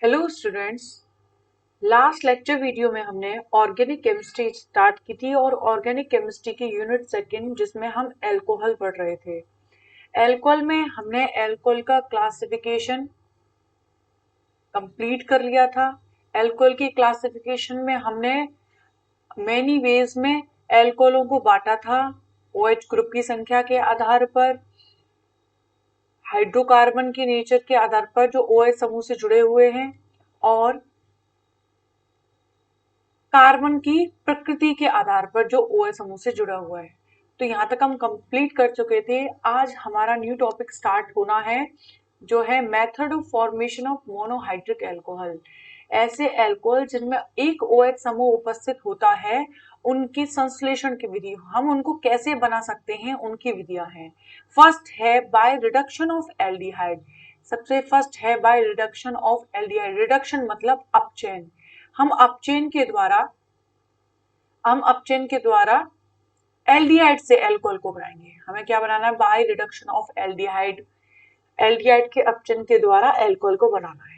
Hello students. Last lecture video में हमने organic chemistry start की थी और ऑर्गेनिक केमिस्ट्री की यूनिट सेकंड जिसमें हम अल्कोहल पढ़ रहे थे। अल्कोहल में हमने अल्कोहल का क्लासिफिकेशन कंप्लीट कर लिया था। अल्कोहल की क्लासिफिकेशन में हमने मेनी वेज में अल्कोहलों को बांटा था। OH ग्रुप की संख्या के आधार पर, हाइड्रोकार्बन के नेचर के आधार पर जो OH समूह से जुड़े हुए हैं, और कार्बन की प्रकृति के आधार पर जो OH समूह से जुड़ा हुआ है। तो यहाँ तक हम कंप्लीट कर चुके थे। आज हमारा न्यू टॉपिक स्टार्ट होना है जो है method of formation of monohydric alcohol. ऐसे अल्कोहल जिनमें एक OH समूह उपस्थित होता है, उनकी संश्लेषण की विधि, हम उनको कैसे बना सकते हैं, उनकी विधियां हैं। फर्स्ट है बाय रिडक्शन ऑफ एल्डिहाइड। सबसे फर्स्ट है by reduction of aldehyde. Reduction मतलब अपचयन। हम अपचयन के द्वारा एल्डिहाइड से अल्कोहल को बनाएंगे। हमें क्या बनाना है? By reduction of aldehyde. Aldehyde के अपचयन के द्वारा अल्कोहल को बनाना है।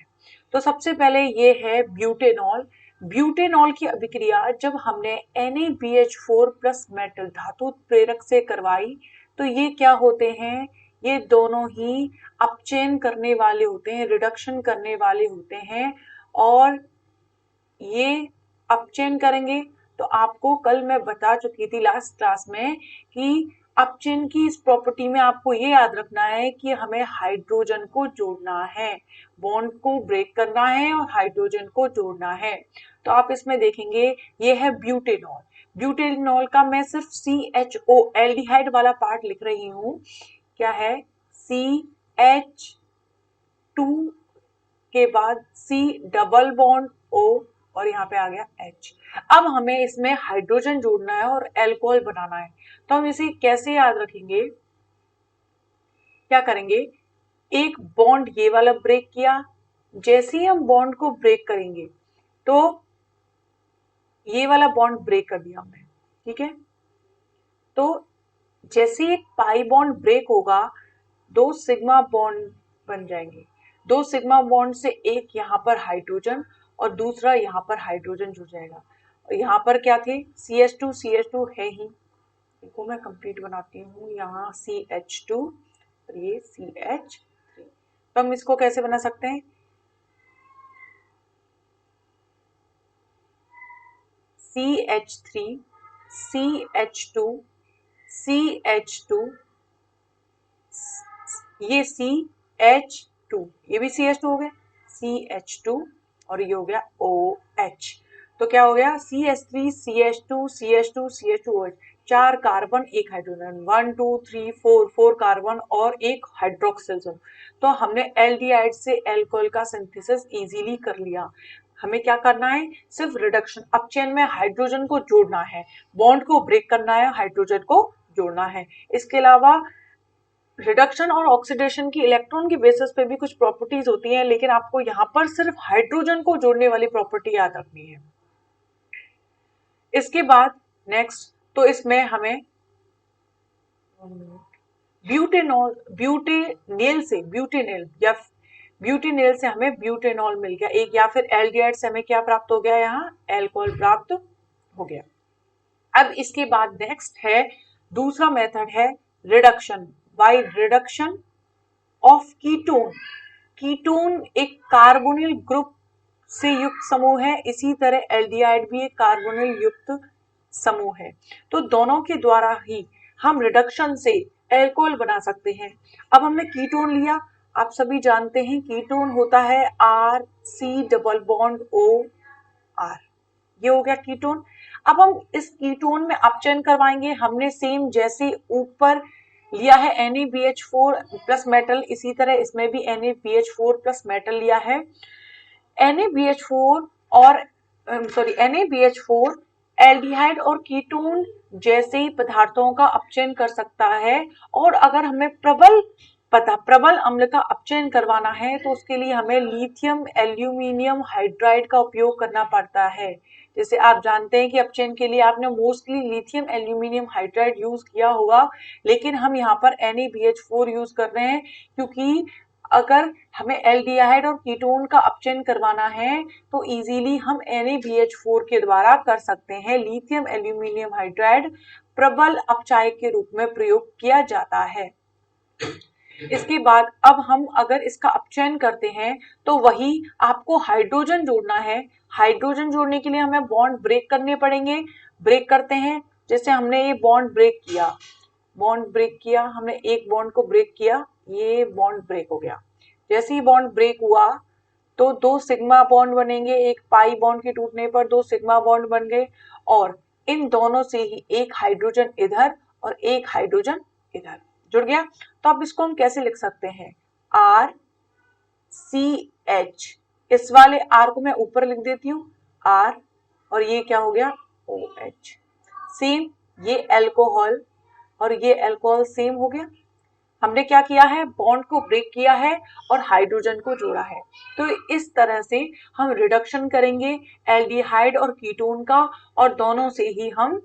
तो सबसे पहले ये है ब्यूटेनॉल। ब्यूटेनॉल की अभिक्रिया जब हमने NaBH4 प्लस मेटल धातु प्रेरक से करवाई, तो ये क्या होते हैं? ये दोनों ही अपचयन करने वाले होते हैं, रिडक्शन करने वाले होते हैं। और ये अपचयन करेंगे तो आपको कल मैं बता चुकी थी लास्ट क्लास में कि अपचयन की इस प्रॉपर्टी में आपको ये याद रखना है कि हमें हाइड्रोजन को जोड़ना है, बॉन्ड को ब्रेक करना है और हाइड्रोजन को जोड़ना है। तो आप इसमें देखेंगे ये है ब्यूटेनॉल। ब्यूटेनॉल का मैं सिर्फ CHO एल्डिहाइड वाला पार्ट लिख रही हूँ। क्या है? CH2 के बाद C डबल बॉन्ड O और यहाँ पे आ गया H। अब हमें इसमें हाइड्रोजन जोड़ना है और अल्कोहल बनाना है। तो हम इसे कैसे याद रखेंगे? क्या करेंगे? एक बॉन्ड ये वाला ब्रेक किया, जैसे ही हम बॉन्ड को ब्रेक करेंगे तो ये वाला बॉन्ड ब्रेक कर दिया हमने, ठीक है। तो जैसे एक पाई बॉन्ड ब्रेक होगा, दो सिग्मा बॉन्ड बन जाएंगे। दो सिग्मा बॉन्ड से एक यहाँ पर हाइड्रोजन और दूसरा यहाँ पर हाइड्रोजन जुड़ जाएगा। और यहाँ पर क्या थे? CH2 है ही, इनको मैं कंप्लीट बनाती हूँ। यहाँ CH2 और ये CH3। तो हम इसको कैसे बना सकते हैं? CH3 CH2 CH2, ये CH2, ये भी CH2 हो गया, CH2 और ये हो गया OH। तो क्या हो गया? CH3 CH2 CH2 CH2 OH। 4 carbon, एक हाइड्रोजन, 1 2 3 4 कार्बन और एक हाइड्रोक्सिल समूह। तो हमने एल्डिहाइड से अल्कोहल का सिंथेसिस इजीली कर लिया। हमें क्या करना है? सिर्फ रिडक्शन, अपचयन में हाइड्रोजन को जोड़ना है, बॉन्ड को ब्रेक करना है, हाइड्रोजन को जोड़ना है। इसके अलावा रिडक्शन और ऑक्सीडेशन की इलेक्ट्रॉन की बेसिस पे भी कुछ प्रॉपर्टीज होती हैं, लेकिन आपको यहाँ पर सिर्फ हाइड्रोजन को जोड़ने वाली प्रॉपर्टी याद रखनी है। इसके बाद नेक्स्ट, तो इसमें हमें ब्यूटेनॉल, ब्यूटेनेल से हमें ब्यूटेनॉल मिल गया एक, या फिर एल्डिहाइड से हमें क्या प्राप्त हो गया? यहाँ अल्कोहल प्राप्त हो गया। अब इसके बाद नेक्स्ट है दूसरा मेथड है reduction by reduction of ketone. Ketone एक कार्बोनिल ग्रुप से युक्त समूह है, इसी तरह एल्डिहाइड भी एक कार्बोनिल युक्त समूह है। तो दोनों के द्वारा ही हम रिडक्शन से अल्कोहल बना सकते हैं। अब हमने कीटोन लिया, आप सभी जानते हैं कीटोन होता है RC डबल बॉन्ड OR, ये हो गया कीटोन। अब हम इस कीटोन में अपचयन करवाएंगे। हमने सेम जैसे ऊपर लिया है NaBH4 प्लस मेटल, इसी तरह इसमें भी NaBH4 प्लस मेटल लिया है। NaBH4 और NaBH4 एल्डिहाइड और कीटोन जैसे ही पदार्थों का अपचयन कर सकता है। और अगर हमें प्रबल अम्ल का अपचयन करवाना है तो उसके लिए हमें लिथियम एल्यूमिनियम हाइड्राइड का उपयोग करना पड़ता है। जैसे आप जानते हैं कि अपचयन के लिए आपने mostly lithium aluminium hydride use किया होगा, लेकिन हम यहाँ पर NaBH4 यूज कर रहे हैं क्योंकि अगर हमें एल्डिहाइड और कीटोन का अपचयन करवाना है तो इजीली हम NaBH4 के द्वारा कर सकते हैं। लिथियम एल्यूमिनियम हाइड्राइड प्रबल अपचायक के रूप में प्रयोग किया जाता है। इसके बाद अब हम अगर इसका अपचयन करते हैं तो वही आपको हाइड्रोजन जोड़ना है। हाइड्रोजन जोड़ने के लिए हमें बॉन्ड ब्रेक करने पड़ेंगे। ब्रेक करते हैं, जैसे हमने ये बॉन्ड ब्रेक किया, हमने एक बॉन्ड को ब्रेक किया, ये बॉन्ड ब्रेक हो गया। जैसे ही बॉन्ड ब्रेक हुआ तो दो सिग्मा बॉन्ड बनेंगे, एक पाई बॉन्ड के टूटने पर दो सिग्मा बॉन्ड बन गए और इन दोनों से ही एक हाइड्रोजन इधर और एक हाइड्रोजन इधर जुड़ गया। तो अब इसको हम कैसे लिख सकते हैं, RCH, इस वाले R को मैं ऊपर लिख देती हूँ R, और ये क्या हो गया OH। सेम ये अल्कोहल और ये अल्कोहल सेम हो गया। हमने क्या किया है, बॉन्ड को ब्रेक किया है और हाइड्रोजन को जोड़ा है। तो इस तरह से हम रिडक्शन करेंगे एल्डिहाइड और कीटोन का और दोनों से ही हम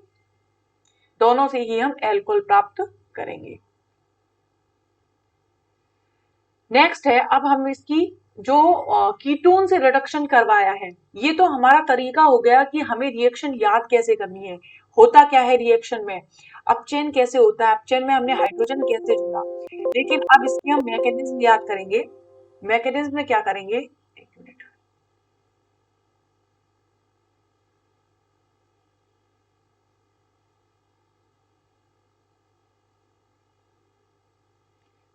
अल्कोहल प्राप्त करेंगे। नेक्स्ट है, अब हम इसकी जो कीटोन से रिडक्शन करवाया है, ये तो हमारा तरीका हो गया कि हमें रिएक्शन याद कैसे करनी है, होता क्या है रिएक्शन में, अपचयन कैसे होता है, अपचयन में हमने हाइड्रोजन कैसे जोड़ा। लेकिन अब इसकी हम मैकेनिज्म याद करेंगे। मैकेनिज्म में क्या करेंगे, एक मिनट,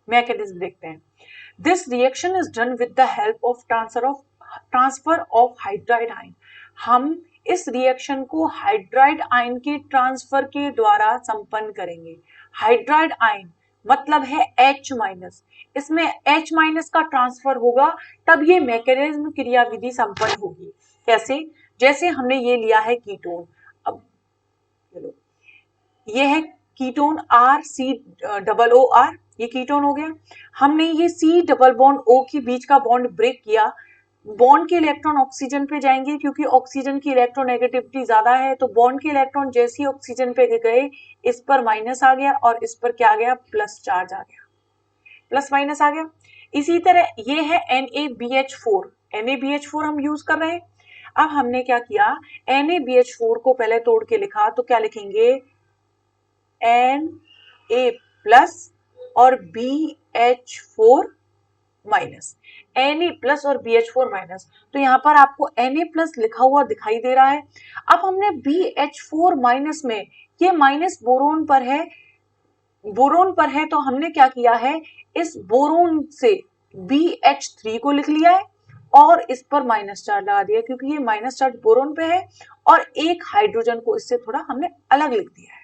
मैकेनिज्म देखते हैं। This reaction is done with the help of transfer of hydride ion. हम इस रिएक्शन को हाइड्राइड आयन के ट्रांसफर के द्वारा संपन्न करेंगे। हाइड्राइड आयन मतलब है H-, इसमें H- का ट्रांसफर होगा तब ये मैकेनिज्म क्रियाविधि संपन्न होगी। कैसे, जैसे हमने ये लिया है कीटोन, अब चलो ये है कीटोन RCOOR, ये कीटोन हो गया। हमने ये C डबल बॉन्ड O के बीच का बॉन्ड ब्रेक किया, बॉन्ड के इलेक्ट्रॉन ऑक्सीजन पे जाएंगे क्योंकि ऑक्सीजन की इलेक्ट्रोनेगेटिविटी ज्यादा है, तो बॉन्ड के इलेक्ट्रॉन जैसे ही ऑक्सीजन पे गए इस पर माइनस आ गया और इस पर क्या आ गया, प्लस चार्ज आ गया, प्लस माइनस आ गया। इसी तरह ये है NaBH4 हम यूज कर रहे हैं। अब हमने क्या किया, NaBH4 को पहले तोड़ के लिखा, तो क्या लिखेंगे Na+ और BH4-, Na+ और BH4-, तो यहाँ पर आपको Na+ लिखा हुआ दिखाई दे रहा है। अब हमने BH4- में ये माइनस बोरोन पर है तो हमने क्या किया है, इस बोरोन से BH3 को लिख लिया है और इस पर माइनस चार्ज लगा दिया क्योंकि ये माइनस चार्ज बोरोन पे है, और एक हाइड्रोजन को इससे थोड़ा हमने अलग लिख दिया है।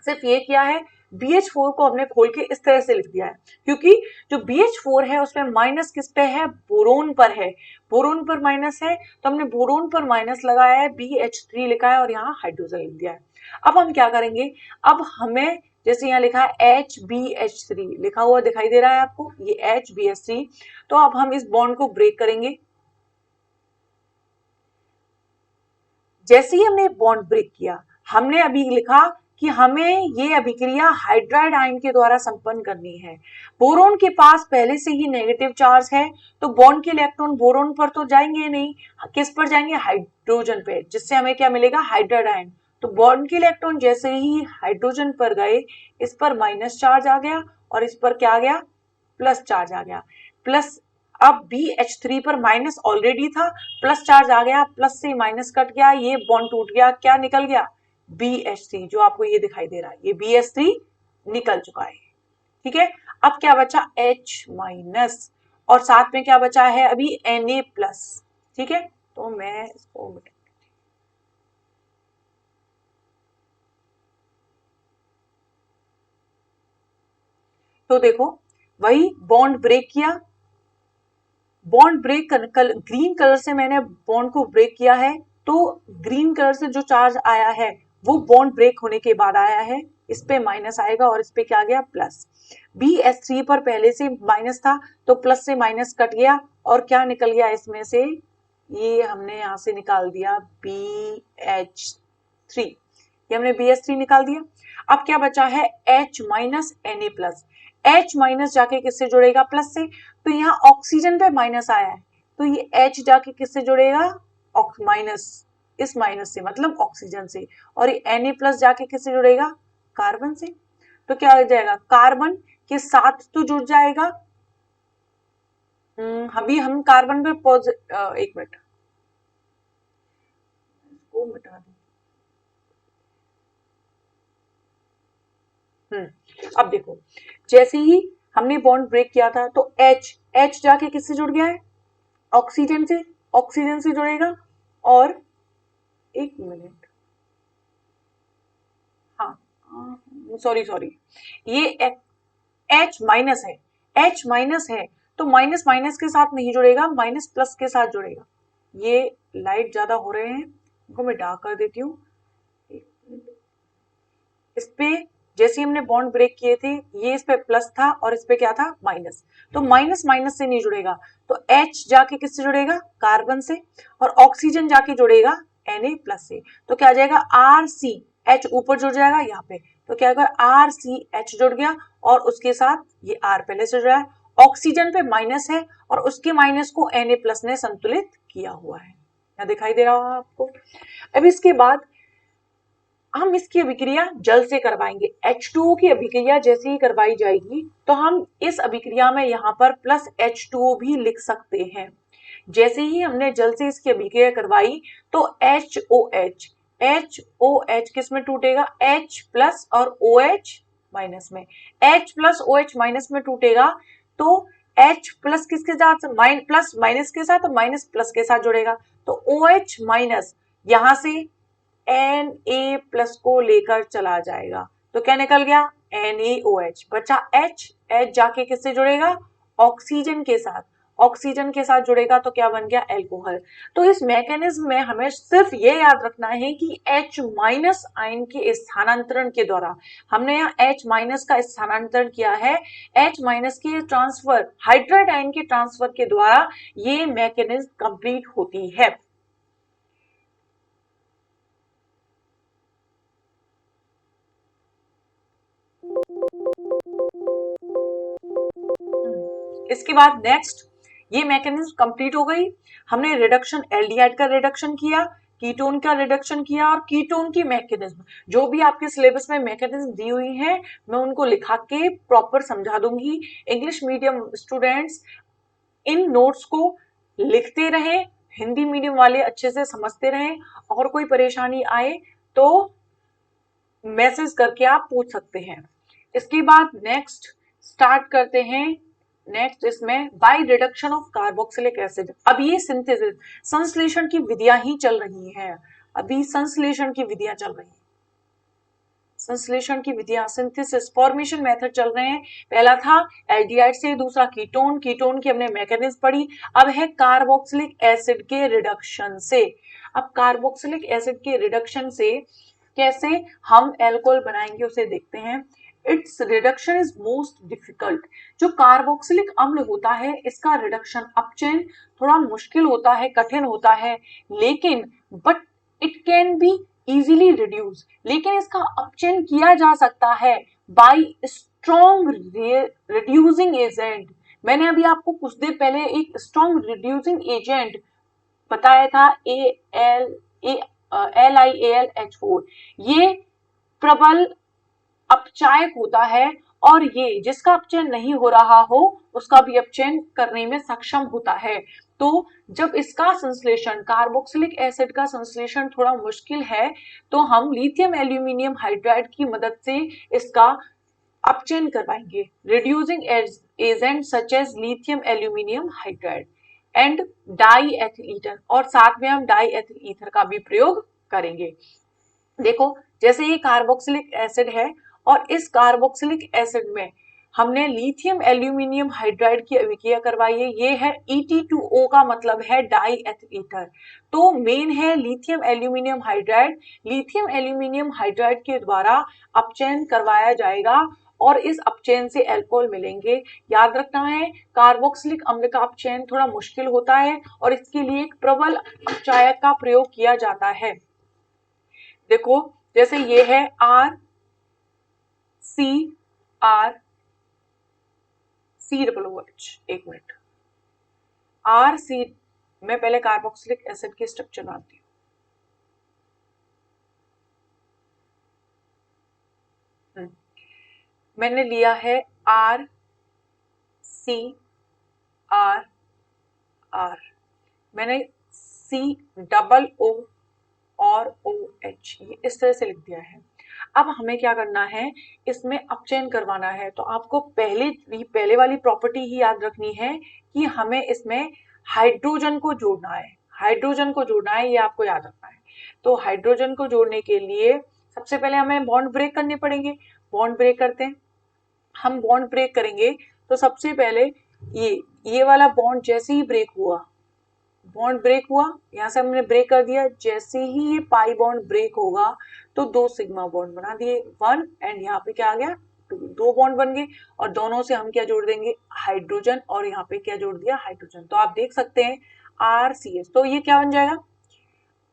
सिर्फ ये किया है, BH4 को हमने खोल के इस तरह से लिख दिया है क्योंकि जो BH4 है उसमें माइनस किस पे है, बोरोन पर है, बोरोन पर माइनस है तो हमने बोरोन पर माइनस लगाया है, BH3 लिखा है और यहाँ हाइड्रोजन लिख दिया है। अब हम क्या करेंगे, अब हमें जैसे यहाँ लिखा है HBH3 लिखा हुआ दिखाई दे रहा है आपको, ये HBH3, तो अब हम इस बॉन्ड को ब्रेक करेंगे। जैसे ही हमने बॉन्ड ब्रेक किया, हमने अभी लिखा कि हमें ये अभिक्रिया हाइड्राइड आयन के द्वारा संपन्न करनी है। बोरोन के पास पहले से ही नेगेटिव चार्ज है तो बॉन्ड के इलेक्ट्रॉन बोरोन पर तो जाएंगे नहीं, किस पर जाएंगे, हाइड्रोजन पे, जिससे हमें क्या मिलेगा, हाइड्राइड आयन। तो बॉन्ड के इलेक्ट्रॉन जैसे ही हाइड्रोजन पर गए इस पर माइनस चार्ज आ गया और इस पर क्या आ गया, प्लस चार्ज आ गया। प्लस अब BH3 पर माइनस ऑलरेडी था, प्लस चार्ज आ गया, प्लस से माइनस कट गया, ये बॉन्ड टूट गया, क्या निकल गया, BH3, जो आपको ये दिखाई दे रहा है, ये BH3 निकल चुका है। ठीक है, अब क्या बचा, H- और साथ में क्या बचा है अभी, Na+। ठीक है, तो मैं इसको तो देखो वही बॉन्ड ब्रेक किया, बॉन्ड ब्रेक ग्रीन कलर से मैंने बॉन्ड को ब्रेक किया है, तो ग्रीन कलर से जो चार्ज आया है वो बॉन्ड ब्रेक होने के बाद आया है, इस पे माइनस आएगा और इस पे क्या गया, प्लस। BH3 पर पहले से माइनस था तो प्लस से माइनस कट गया और क्या निकल गया इसमें से, ये हमने यहां से निकाल दिया BH3, ये हमने BH3 निकाल दिया। अब क्या बचा है, H- Na+। H माइनस जाके किससे जुड़ेगा, प्लस से, तो यहाँ ऑक्सीजन पे माइनस आया है, तो ये H जाके किससे जुड़ेगा, माइनस, इस माइनस से मतलब ऑक्सीजन से, और ये Na प्लस जाके किससे जुड़ेगा, कार्बन से। तो क्या हो जाएगा, कार्बन के साथ तो जुड़ जाएगा, अभी हम कार्बन पे एक मिनट इसको मिटा दें। अब देखो, जैसे ही हमने बॉन्ड ब्रेक किया था तो H जाके किससे जुड़ गया है, ऑक्सीजन से, ऑक्सीजन से जुड़ेगा, और एक मिनट, हाँ सॉरी सॉरी, ये H माइनस है, H माइनस है, तो माइनस माइनस के साथ नहीं जुड़ेगा, माइनस प्लस के साथ जुड़ेगा। ये लाइट ज्यादा हो रहे हैं, इनको मैं डार्क कर देती हूँ। इस पे जैसे हमने बॉन्ड ब्रेक किए थे, ये इस पे प्लस था और इस पे क्या था, माइनस, तो माइनस माइनस से नहीं जुड़ेगा, तो H जाके किससे जुड़ेगा, कार्बन से, और ऑक्सीजन जाके जुड़ेगा Na प्लस से, तो क्या आ जाएगा, RC, H ऊपर जुड़ जाएगा यहाँ पे, तो क्या होगा, RCH जुड़ गया, और उसके साथ ये R पहले से जुड़ा है, ऑक्सीजन पे माइनस है और उसके माइनस को Na प्लस ने संतुलित किया हुआ है, क्या दिखाई दे रहा होगा आपको। अब इसके बाद हम इसकी अभिक्रिया जल से करवाएंगे, H2O की अभिक्रिया जैसे ही करवाई जाएगी तो हम इस अभिक्रिया में यहाँ पर प्लस H2O भी लिख सकते हैं। जैसे ही हमने जल से इसकी अभिक्रिया करवाई तो HOH किस में टूटेगा, H प्लस और OH माइनस में, H प्लस OH माइनस में टूटेगा तो H प्लस किसके साथ, प्लस माइनस के साथ, तो माइनस प्लस के साथ जुड़ेगा, तो OH माइनस यहां से Na प्लस को लेकर चला जाएगा, तो क्या निकल गया, NaOH, बचा H जाके किससे जुड़ेगा, ऑक्सीजन के साथ, ऑक्सीजन के साथ जुड़ेगा तो क्या बन गया, एल्कोहल। तो इस मैकेनिज्म में हमें सिर्फ ये याद रखना है कि H माइनस आयन के स्थानांतरण के द्वारा, हमने यहाँ H माइनस का स्थानांतरण किया है, H माइनस के ट्रांसफर, हाइड्राइड आयन के ट्रांसफर के द्वारा ये मैकेनिज्म कंप्लीट होती है। इसके बाद नेक्स्ट, ये मैकेनिज्म कंप्लीट हो गई, हमने रिडक्शन, एल्डिहाइड का रिडक्शन किया, कीटोन का रिडक्शन किया, और कीटोन की मैकेनिज्म जो भी आपके सिलेबस में मैकेनिज्म दी हुई है मैं उनको लिखा के प्रॉपर समझा दूंगी। English medium students in notes को लिखते रहे, हिंदी मीडियम वाले अच्छे से समझते रहें, और कोई परेशानी आए तो मैसेज करके आप पूछ सकते हैं। इसके बाद नेक्स्ट स्टार्ट करते हैं, नेक्स्ट इसमें by reduction of carboxylic acid. अब ये सिंथेसिस, संश्लेषण की विधियां ही चल रही हैं, अभी संश्लेषण की विधियां चल रही हैं, संश्लेषण की विधियां, सिंथेसिस, फॉर्मेशन मेथड चल रहे हैं। पहला था एल्डिहाइड से, दूसरा कीटोन, कीटोन की हमने मैकेनिज्म पढ़ी, अब है कार्बोक्सिलिक एसिड के रिडक्शन से। अब कार्बोक्सिलिक एसिड के रिडक्शन से कैसे हम एल्कोहल बनाएंगे उसे देखते हैं। It's reduction is most difficult, जो कार्बोक्सिलिक अम्ल होता है इसका रिडक्शन, अपचयन थोड़ा मुश्किल होता है, कठिन होता है, लेकिन but it can be easily reduce, लेकिन इसका अपचयन किया जा सकता है बाय स्ट्रॉन्ग रिड्यूसिंग एजेंट। मैंने अभी आपको कुछ देर पहले एक स्ट्रॉन्ग रिड्यूसिंग एजेंट बताया था, LiAlH4, ये प्रबल अपचायक होता है, और ये जिसका अपचयन नहीं हो रहा हो उसका भी अपचयन करने में सक्षम होता है। तो जब इसका संश्लेषण, कार्बोक्सिलिक एसिड का संश्लेषण थोड़ा मुश्किल है, तो हम लिथियम एल्यूमिनियम हाइड्राइड की मदद से इसका अपचयन करवाएंगे, reducing agent such as lithium aluminium hydride and diethyl ether, और साथ में हम डाई एथिल ईथर का भी प्रयोग करेंगे। देखो, जैसे ये कार्बोक्सिलिक एसिड है और इस कार्बोक्सिलिक एसिड में हमने लिथियम एल्यूमिनियम हाइड्राइड की अभिक्रिया करवाई है, ये है ET2O का मतलब है डाई एथिल ईथर। तो मेन है lithium aluminium hydride, lithium aluminium hydride के द्वारा अपचयन करवाया जाएगा और इस अपचयन से अल्कोहल मिलेंगे। याद रखना है, कार्बोक्सिलिक अम्ल का अपचयन थोड़ा मुश्किल होता है और इसके लिए एक प्रबल अपचायक का प्रयोग किया जाता है। देखो, जैसे ये है RCR, COOH। एक मिनट, RC, मैं पहले कार्बोक्सिलिक एसिड की स्ट्रक्चर बनाती हूँ। मैंने लिया है RCR, मैंने COO और OH ये इस तरह से लिख दिया है। अब हमें क्या करना है, इसमें अपचयन करवाना है। तो आपको पहले वाली प्रॉपर्टी ही याद रखनी है कि हमें इसमें हाइड्रोजन को जोड़ना है, हाइड्रोजन को जोड़ना है, ये आपको याद रखना है। तो हाइड्रोजन को जोड़ने के लिए सबसे पहले हमें बॉन्ड ब्रेक करने पड़ेंगे। बॉन्ड ब्रेक करते हैं, हम बॉन्ड ब्रेक करेंगे तो सबसे पहले ये वाला बॉन्ड जैसे ही ब्रेक हुआ, बॉन्ड ब्रेक हुआ, यहां से हमने ब्रेक कर दिया, जैसे ही ये पाई बॉन्ड ब्रेक होगा तो 2 सिग्मा बॉन्ड बना दिए, 1, एंड यहाँ पे क्या आ गया 2, 2 बॉन्ड बन गए, और दोनों से हम क्या जोड़ देंगे हाइड्रोजन, और यहाँ पे क्या जोड़ दिया हाइड्रोजन। तो आप देख सकते हैं RCH, तो ये क्या बन जाएगा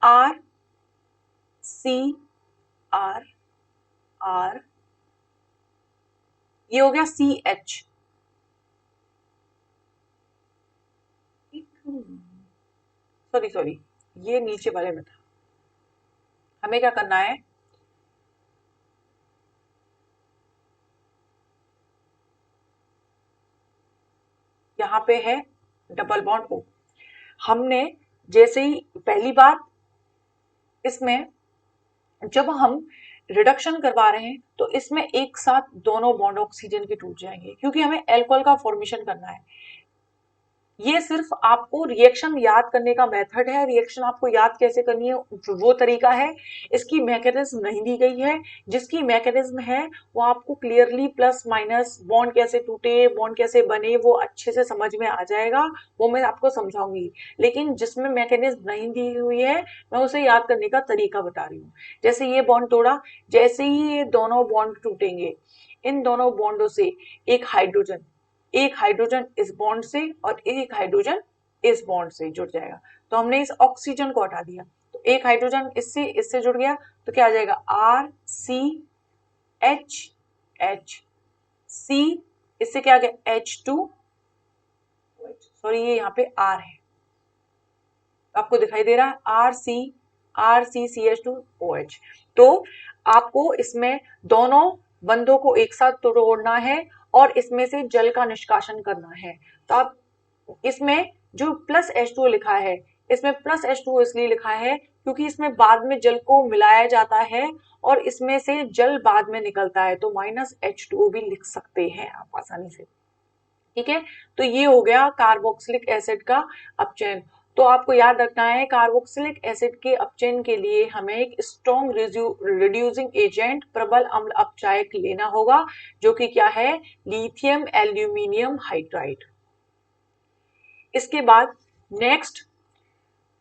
RCR, ये हो गया CH। सॉरी, ये नीचे वाले में था। हमें क्या करना है, यहाँ पे है डबल बॉन्ड O। हमने जैसे ही पहली बात, इसमें जब हम रिडक्शन करवा रहे हैं तो इसमें एक साथ दोनों बॉन्ड ऑक्सीजन के टूट जाएंगे, क्योंकि हमें अल्कोहल का फॉर्मेशन करना है। ये सिर्फ आपको रिएक्शन याद करने का मेथड है, रिएक्शन आपको याद कैसे करनी है वो तरीका है, इसकी मैकेनिज्म नहीं दी गई है। जिसकी मैकेनिज्म है वो आपको क्लियरली प्लस माइनस बॉन्ड कैसे टूटे, बॉन्ड कैसे बने, वो अच्छे से समझ में आ जाएगा, वो मैं आपको समझाऊंगी। लेकिन जिसमें मैकेनिज्म नहीं दी हुई है मैं उसे याद करने का तरीका बता रही हूँ। जैसे ये बॉन्ड तोड़ा, जैसे ही ये दोनों बॉन्ड टूटेंगे, इन दोनों बॉन्डों से एक हाइड्रोजन इस बॉन्ड से और एक हाइड्रोजन इस बॉन्ड से जुड़ जाएगा। तो हमने इस ऑक्सीजन को हटा दिया, तो एक हाइड्रोजन इससे जुड़ गया, तो क्या आ जाएगा RCH, C, इससे क्या आ गया H2, सॉरी ये यहाँ पे R है, आपको दिखाई दे रहा है RCCH2OH। तो आपको इसमें दोनों बंधों को एक साथ तोड़ना है और इसमें से जल का निष्कासन करना है। तो आप इसमें जो प्लस H2O लिखा है, इसमें प्लस H2O इसलिए लिखा है क्योंकि इसमें बाद में जल को मिलाया जाता है और इसमें से जल बाद में निकलता है, तो माइनस H2O भी लिख सकते हैं आप आसानी से। ठीक है, तो ये हो गया कार्बोक्सिलिक एसिड का अपचयन। तो आपको याद रखना है कार्बोक्सिलिक एसिड के अपचयन के लिए हमें एक स्ट्रॉन्ग रिड्यूसिंग एजेंट प्रबल अम्ल अपचायक लेना होगा, जो कि क्या है लिथियम एल्यूमिनियम हाइड्राइड। इसके बाद नेक्स्ट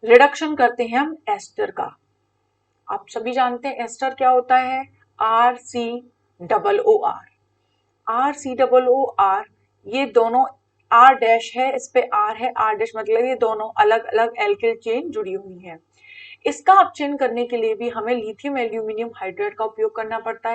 रिडक्शन करते हैं हम एस्टर का। आप सभी जानते हैं एस्टर क्या होता है, RCOOR। RCOOR, ये दोनों R डैश है, इस पे R है, R डैश मतलब ये दोनों अलग अलग एल्किल चेन जुड़ी हुई है। इसका अपचयन करने के लिए भी हमें लिथियम एल्यूमिनियम हाइड्राइड का उपयोग करना पड़ते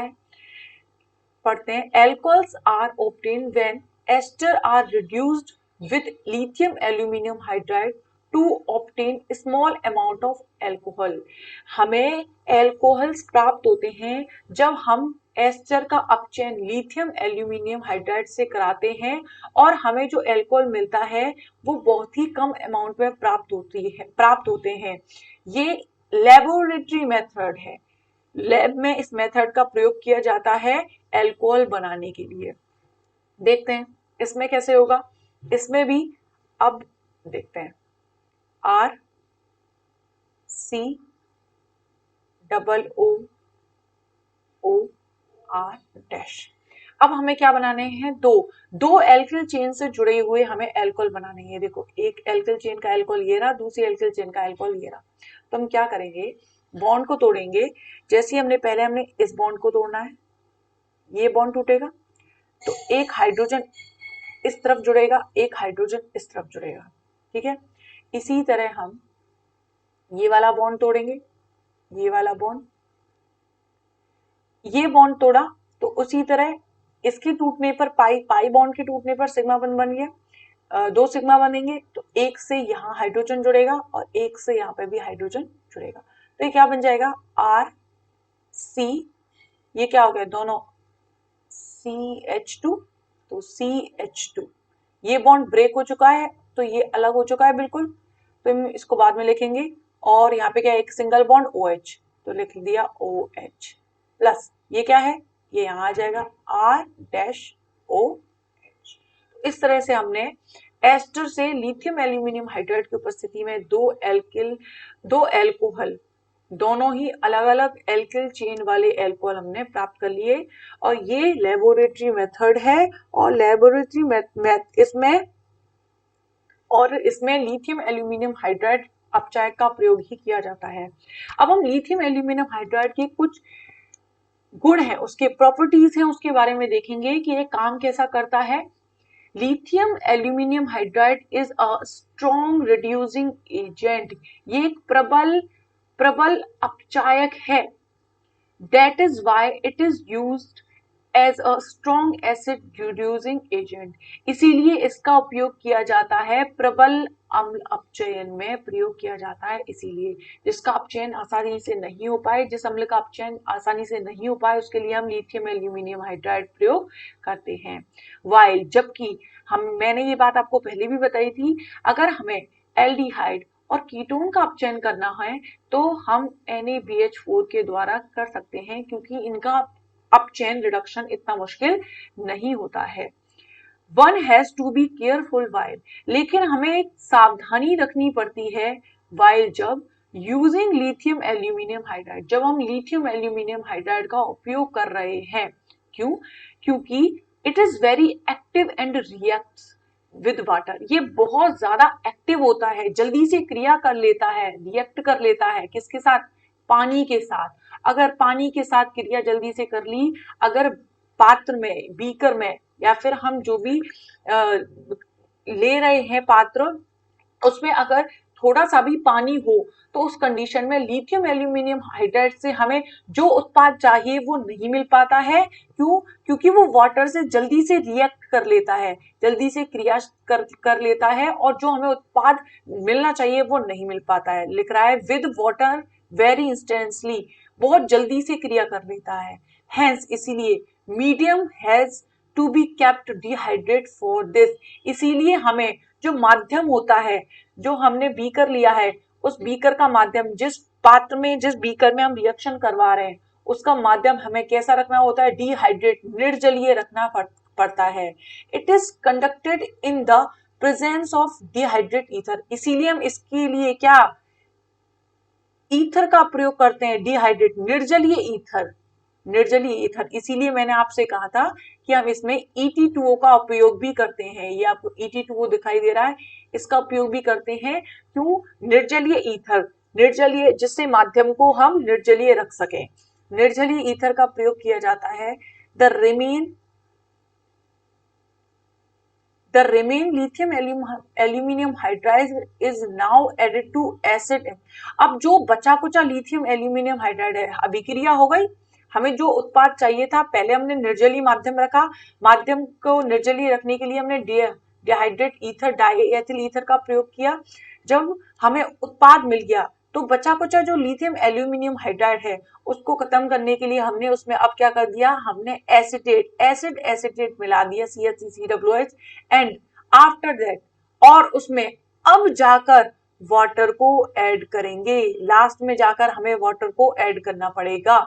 हैं। Alcohols are obtained when ester are reduced with lithium aluminium hydride to obtain small amount of alcohol. हमें एल्कोहल्स प्राप्त होते हैं जब हम एस्टर का अपचयन लिथियम एल्यूमिनियम हाइड्राइड से कराते हैं, और हमें जो एल्कोहल मिलता है वो बहुत ही कम अमाउंट में प्राप्त होते हैं। ये लेबोरेटरी मेथड है, लैब में इस मेथड का प्रयोग किया जाता है एल्कोहल बनाने के लिए। देखते हैं इसमें कैसे होगा, इसमें भी अब देखते हैं RCOOR डैश। अब हमें क्या बनाने हैं, दो एल्किल चेन से जुड़े हुए हमें एल्कोहल बनाने हैं। देखो एक एल्किल चेन का एल्कोहल ये रहा, दूसरी एल्किल चेन का एल्कोहल ये रहा। तो हम क्या करेंगे, बॉन्ड को तोड़ेंगे। जैसे हमने इस बॉन्ड को तोड़ना है, ये बॉन्ड टूटेगा तो एक हाइड्रोजन इस तरफ जुड़ेगा, एक हाइड्रोजन इस तरफ जुड़ेगा। ठीक है, इसी तरह हम ये वाला बॉन्ड तोड़ेंगे, ये वाला बॉन्ड, ये बॉन्ड तोड़ा तो उसी तरह इसके टूटने पर पाई बॉन्ड के टूटने पर सिग्मा बन गया, 2 सिग्मा बनेंगे, तो एक से यहाँ हाइड्रोजन जुड़ेगा और एक से यहाँ पे भी हाइड्रोजन जुड़ेगा, तो ये क्या बन जाएगा आर सी, ये क्या हो गया दोनों CH2, तो CH2, ये बॉन्ड ब्रेक हो चुका है तो ये अलग हो चुका है बिल्कुल, तो हम इसको बाद में लिखेंगे। और यहाँ पे क्या है एक सिंगल बॉन्ड OH, तो लिख दिया OH प्लस ये क्या है ये यहाँ आ जाएगा R-OH। इस तरह से हमने एस्टर से लिथियम एल्यूमिनियम हाइड्राइड की उपस्थिति में दो एल्कोहल दोनों ही अलग अलग एल्किल चेन वाले एल्कोहल हमने प्राप्त कर लिए, और ये लेबोरेटरी मेथड है, और लेबोरेटरी इसमें लिथियम एल्यूमिनियम हाइड्राइड अपचायक का प्रयोग ही किया जाता है। अब हम लिथियम एल्यूमिनियम हाइड्राइड के कुछ गुण हैं, उसके प्रॉपर्टीज हैं, उसके बारे में देखेंगे कि ये काम कैसा करता है। Lithium aluminium hydride is a strong reducing agent, ये एक प्रबल अपचायक है। That is why it is used as a strong acid reducing agent, इसीलिए इसका उपयोग किया जाता है प्रबल अम्ल अपचयन में प्रयोग किया जाता है। इसीलिए जिसका अपचयन आसानी से नहीं हो पाए, जिस अम्ल का अपचयन आसानी से नहीं हो पाए, उसके लिए हम लिथियम एल्यूमिनियम हाइड्राइड प्रयोग करते हैं। वाइल जबकि मैंने ये बात आपको पहले भी बताई थी, अगर हमें एल्डिहाइड और कीटोन का अपचयन करना है तो हम NaBH4 के द्वारा कर सकते हैं, क्योंकि इनका अपचयन रिडक्शन इतना मुश्किल नहीं होता है। One has to be careful while, लेकिन हमें एक सावधानी रखनी पड़ती है वाइल जब यूजिंग लिथियम एल्यूमिनियम हाइड्राइड, जब हम लिथियम एल्यूमिनियम हाइड्राइड का उपयोग कर रहे हैं। क्यों? क्योंकि it is very active and reacts with water, ये बहुत ज्यादा एक्टिव होता है, जल्दी से क्रिया कर लेता है, रिएक्ट कर लेता है, किसके साथ? पानी के साथ। अगर पानी के साथ क्रिया जल्दी से कर ली, अगर पात्र में, बीकर में, या फिर हम जो भी ले रहे हैं पात्र, उसमें अगर थोड़ा सा भी पानी हो, तो उस कंडीशन में लिथियम एल्यूमिनियम हाइड्राइड से हमें जो उत्पाद चाहिए वो नहीं मिल पाता है। क्यों? क्योंकि वो वाटर से जल्दी से रिएक्ट कर लेता है, जल्दी से क्रिया कर लेता है, और जो हमें उत्पाद मिलना चाहिए वो नहीं मिल पाता है। लिख रहा है विद वाटर वेरी इंस्टेंटली, बहुत जल्दी से क्रिया कर लेता है। हेंस इसीलिए medium has to be kept dehydrate for this, इसीलिए हमें जो माध्यम होता है, जो हमने बीकर लिया है, उस बीकर का माध्यम, जिस पात्र में, जिस बीकर में हम रिएक्शन करवा रहे हैं, उसका माध्यम हमें कैसा रखना होता है? डिहाइड्रेट, निर्जलीय रखना पड़ता है। It is conducted in the presence of dehydrate ether, इसीलिए हम इसके लिए क्या ईथर का प्रयोग करते हैं, डिहाइड्रेट, निर्जलीय ईथर, निर्जलीय ईथर। इसीलिए मैंने आपसे कहा था कि हम इसमें ET2O का उपयोग भी करते हैं, ये आपको ET2O दिखाई दे रहा है, इसका उपयोग भी करते हैं। क्यों? निर्जलीय ईथर, निर्जलीय, जिससे माध्यम को हम निर्जलीय रख सकें, निर्जलीय ईथर का प्रयोग किया जाता है। The remaining lithium aluminum hydride is now added to acid। अब जो बचा कुचा लिथियम एल्यूमिनियम हाइड्राइड है, अभिक्रिया हो गई, हमें जो उत्पाद चाहिए था, पहले हमने निर्जलीय माध्यम रखा, माध्यम को निर्जलीय रखने के लिए हमने डिहाइड्रेट ईथर, डाइएथिल ईथर का प्रयोग किया। जब हमें उत्पाद मिल गया, तो बचा कुचा जो लिथियम एल्यूमिनियम हाइड्राइड है, उसको खत्म करने के लिए हमने उसमें अब क्या कर दिया, हमने एसिटेट मिला दिया, CH3COOH, एंड आफ्टर दैट, और उसमें अब जाकर वाटर को ऐड करेंगे, लास्ट में जाकर हमें वाटर को ऐड करना पड़ेगा।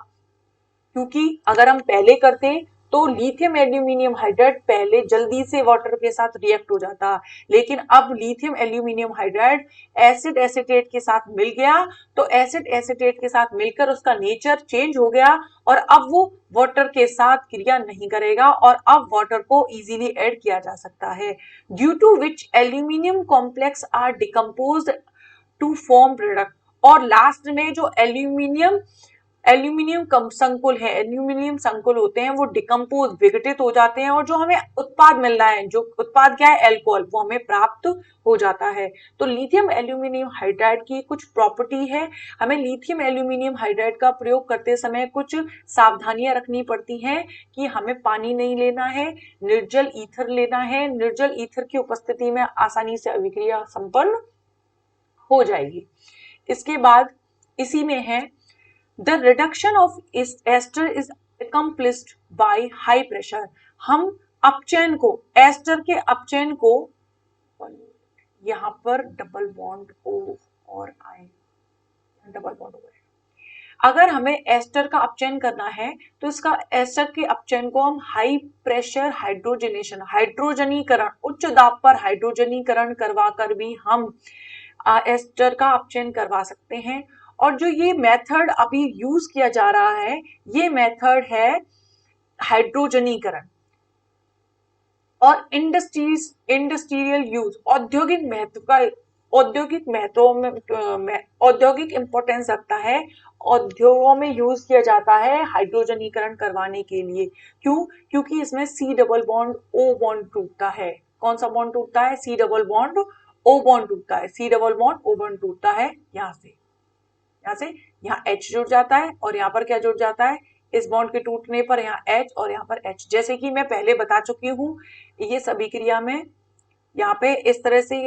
क्योंकि अगर हम पहले करते तो लिथियम एल्यूमिनियम हाइड्राइड पहले जल्दी से वाटर के साथ रिएक्ट हो जाता, लेकिन अब lithium aluminium hydride acid acetate के साथ मिल गया, तो एसिड एसिटेट के साथ मिलकर उसका नेचर चेंज हो गया, और अब वो वाटर के साथ क्रिया नहीं करेगा, और अब वाटर को इजीली ऐड किया जा सकता है। Due to which aluminium complex are decomposed to form product, और लास्ट में जो एल्यूमिनियम एल्यूमिनियम संकुल है, एल्यूमिनियम संकुल होते हैं वो डिकम्पोज विघटित हो जाते हैं और जो हमें उत्पाद मिल रहा है, जो उत्पाद क्या है, एल्कोहल, वो हमें प्राप्त हो जाता है। तो लिथियम एल्यूमिनियम हाइड्राइड की कुछ प्रॉपर्टी है, हमें लिथियम एल्यूमिनियम हाइड्राइड का प्रयोग करते समय कुछ सावधानियां रखनी पड़ती हैं कि हमें पानी नहीं लेना है, निर्जल ईथर लेना है, निर्जल ईथर की उपस्थिति में आसानी से अभिक्रिया संपन्न हो जाएगी। इसके बाद इसी में है The reduction of ester is accomplished by high pressure. हम अपचयन को, एस्टर के अपचयन को, यहां पर डबल बॉन्ड O और I, डबल बॉन्ड हो गया। अगर हमें एस्टर का अपचयन करना है तो इसका एस्टर के अपचयन को हम हाई प्रेशर हाइड्रोजनेशन, हाइड्रोजनीकरण, उच्च दाब पर हाइड्रोजनीकरण करवाकर भी हम एस्टर का अपचयन करवा सकते हैं। और जो ये मेथड अभी यूज किया जा रहा है, ये मेथड है हाइड्रोजनीकरण। और इंडस्ट्रियल यूज, औद्योगिक महत्व का, औद्योगिक महत्व में औद्योगिक इंपॉर्टेंस रखता है, उद्योगों में यूज किया जाता है हाइड्रोजनीकरण करवाने के लिए। क्यों? क्योंकि इसमें C double bond O bond टूटता है। कौन सा बॉन्ड टूटता है? C double bond O bond टूटता है, C double bond O bond टूटता है यहाँ से, यहाँ H जुड़ जाता है और यहाँ पर क्या जुड़ जाता है, इस बॉन्ड के टूटने पर यहाँ H और यहाँ पर H। जैसे कि मैं पहले बता चुकी हूँ, ये सभी क्रिया में यहाँ पे इस तरह से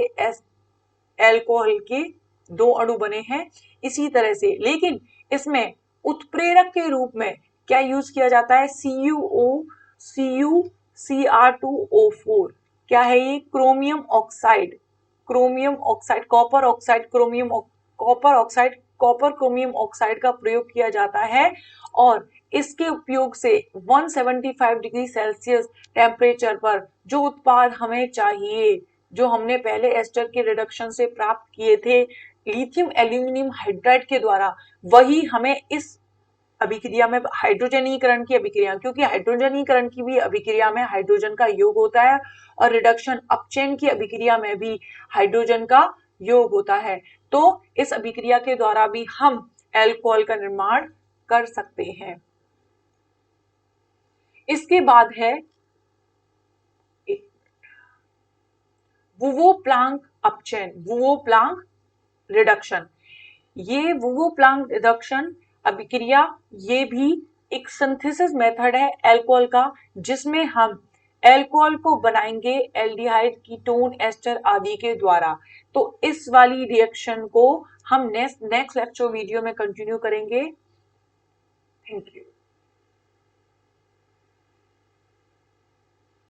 एल्कोहल के दो अणु बने हैं, इसी तरह से, लेकिन इसमें उत्प्रेरक के रूप में क्या यूज किया जाता है, CuCr2O4। क्या है ये? Chromium oxide, chromium oxide, copper oxide, copper oxide, copper chromium oxide का प्रयोग किया जाता है और इसके उपयोग से 175 डिग्री सेल्सियस टेम्परेचर पर जो उत्पाद हमें चाहिए, जो हमने पहले एस्टर के रिडक्शन से प्राप्त किए थे लिथियम एल्यूमिनियम हाइड्राइड के द्वारा, वही हमें इस अभिक्रिया में, हाइड्रोजनीकरण की अभिक्रिया, क्योंकि हाइड्रोजनीकरण की भी अभिक्रिया में हाइड्रोजन का योग होता है और रिडक्शन अपचयन की अभिक्रिया में भी हाइड्रोजन का योग होता है। तो इस अभिक्रिया के द्वारा भी हम एल्कोहल का निर्माण कर सकते हैं। इसके बाद है वुवो प्लांक अपचयन, वुवो प्लांक रिडक्शन। ये वुवो प्लांक रिडक्शन अभिक्रिया, ये भी एक सिंथेसिस मेथड है एल्कोहल का, जिसमें हम एल्कोहल को बनाएंगे एल्डिहाइड, कीटोन, एस्टर आदि के द्वारा। तो इस वाली रिएक्शन को हम नेक्स्ट लेक्चर वीडियो में कंटिन्यू करेंगे। Thank you.